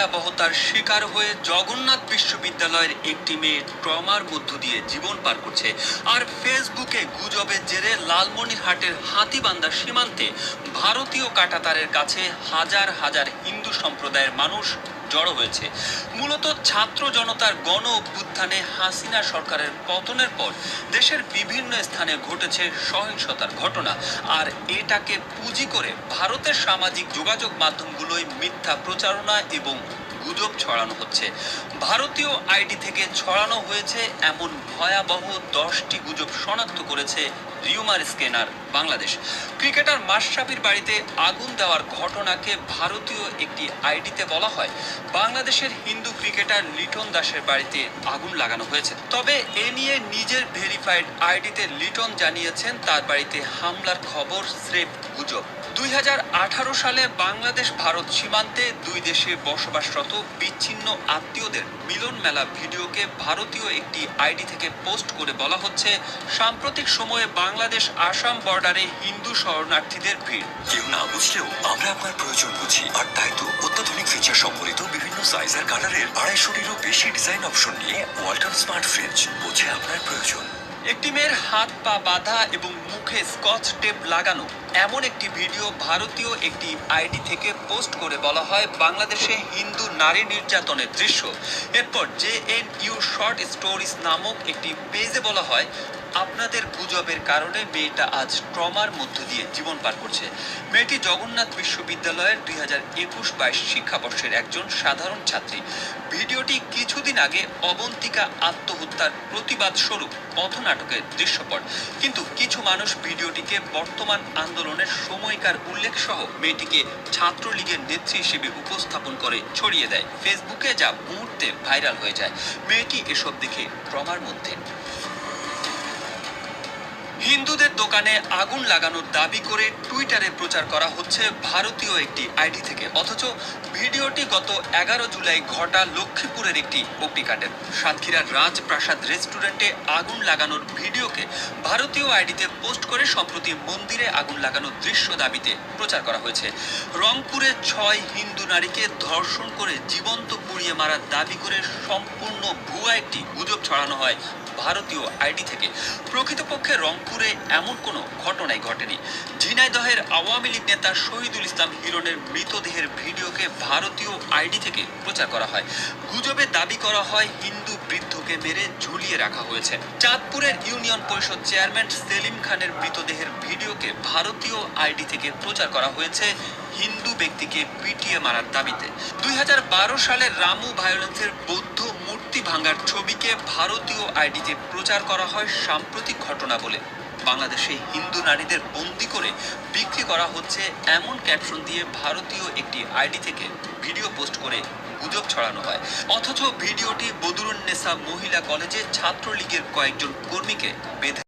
ভয়াবহতার শিকার হয়ে জগন্নাথ বিশ্ববিদ্যালয়ের একটি মেয়ে ট্রমার মধ্য দিয়ে জীবন পার করছে। আর ফেসবুকে গুজবের জেরে লালমনিরহাটের হাতীবান্ধা সীমান্তে ভারতীয় কাঁটাতারের কাছে হাজার হাজার হিন্দু সম্প্রদায়ের মানুষ জড়ো হয়েছে। মূলত ছাত্র জনতার গণ অভ্যুত্থানে হাসিনা সরকারের পতনের পর দেশের বিভিন্ন স্থানে ঘটেছে সহিংসতার ঘটনা। আর এটাকে পুঁজি করে ভারতের সামাজিক যোগাযোগ মাধ্যমগুলোয় মিথ্যা প্রচারণা এবং গুজব ছড়ানো হচ্ছে। ভারতীয় আইডি থেকে ছড়ানো হয়েছে এমন ভয়াবহ 10টি গুজব শনাক্ত করেছে রিউমার স্ক্যানার বাংলাদেশ। ক্রিকেটার মাশরাফির বাড়িতে আগুন দেওয়ার ঘটনাকে ভারতীয় একটি আইডিতে বলা হয় বাংলাদেশের হিন্দু ক্রিকেটার লিটন দাসের বাড়িতে আগুন লাগানো হয়েছে। তবে এ নিয়ে নিজের ভেরিফাইড আইডিতে লিটন জানিয়েছেন তার বাড়িতে হামলার খবর স্রেফ গুজব। 2018 সালে বাংলাদেশ ভারত সীমান্তে দুই দেশে বসবাসরত বিচ্ছিন্ন আত্মীয়দের মিলন মেলা ভিডিওকে ভারতীয় একটি আইডি থেকে পোস্ট করে বলা হচ্ছে সাম্প্রতিক সময়ে বাংলাদেশ আসাম বর্ডারে হিন্দু শরণার্থীদের ভিড়। কেউ না বুঝলেও আমরা আপনার প্রয়োজন বুঝি, আর তাই তো অত্যাধুনিক ফিচার সম্বলিত বিভিন্ন সাইজ আর কালারের 250-এরও বেশি ডিজাইন অপশন নিয়ে ওয়ালটন স্মার্ট ফ্রিজ বোঝে আপনার প্রয়োজন। একটি মেয়ের হাত পা বাঁধা এবং মুখে স্কচ টেপ লাগানো এমন একটি ভিডিও ভারতীয় একটি আইডি থেকে পোস্ট করে বলা হয় বাংলাদেশে হিন্দু নারী নির্যাতনের দৃশ্য। এরপর JNU শর্ট স্টোরিজ নামক একটি পেজে বলা হয় আপনাদের গুজবের কারণে মেয়েটা আজ ট্রমার মধ্য দিয়ে জীবন পার করছে। মেয়েটি জগন্নাথ বিশ্ববিদ্যালয়ের 2021-22 শিক্ষাবর্ষের একজন সাধারণ ছাত্রী। ভিডিওটি কিছুদিন আগে অবন্তিকা আত্মহত্যার প্রতিবাদ স্বরূপ পথনাটকের দৃশ্যপট। কিন্তু কিছু মানুষ ভিডিওটিকে বর্তমান আন্দোলনের সময়কার উল্লেখ সহ মেয়েটিকে ছাত্রলীগের নেত্রী হিসেবে উপস্থাপন করে ছড়িয়ে দেয় ফেসবুকে, যা মুহূর্তে ভাইরাল হয়ে যায়। মেয়েটি এসব দেখে ট্রমার মধ্যে। হিন্দুদের দোকানে আগুন লাগানোর দাবি করে টুইটারে প্রচার করা হচ্ছে ভারতীয় একটি আইডি থেকে, অথচ ভিডিওটি গত 11 জুলাই ঘটা লক্ষ্মীপুরের একটি অগ্নিকাণ্ডের। সাতক্ষীরার রাজপ্রাসাদ রেস্টুরেন্টে আগুন লাগানোর ভিডিওকে ভারতীয় আইডিতে পোস্ট করে সম্প্রতি মন্দিরে আগুন লাগানোর দৃশ্য দাবিতে প্রচার করা হয়েছে। রংপুরে 6 হিন্দু নারীকে ধর্ষণ করে জীবন্ত পুড়িয়ে মারার দাবি করে সম্পূর্ণ ভুয়া একটি গুজব ছড়ানো হয় ভারতীয় আইডি থেকে। প্রকৃতপক্ষে রংপুরে এমন কোনো ঘটনাই ঘটেনি। ঝিনাইদহের আওয়ামী লীগ নেতা শহীদুল ইসলাম হিরণের মৃতদেহের ভিডিওকে ভারতীয় আইডি থেকে প্রচার করা হয়। গুজবে দাবি করা হয় হিন্দু বৃদ্ধকে মেরে ঝুলিয়ে রাখা হয়েছে। চাঁদপুরের ইউনিয়ন পরিষদ চেয়ারম্যান সেলিম খানের মৃতদেহের ভিডিওকে ভারতীয় আইডি থেকে প্রচার করা হয়েছে হিন্দু ব্যক্তিকে পিটিয়ে মারার দাবিতে। 2012 সালে রামু ভায়োলেন্সের বৌদ্ধ মূর্তি ভাঙার ছবিকে ভারতীয় আইডিতে প্রচার করা হয় সাম্প্রতিক ঘটনা বলে। বাংলাদেশে হিন্দু নারীদের বন্দি করে বিক্রি করা হচ্ছে এমন ক্যাপশন দিয়ে ভারতীয় একটি আইডি থেকে ভিডিও পোস্ট করে গুজব ছড়ানো হয়। অথচ ভিডিওটি বদরুন্নেসা মহিলা কলেজে ছাত্রলীগের কয়েকজন কর্মীকে বেঁধে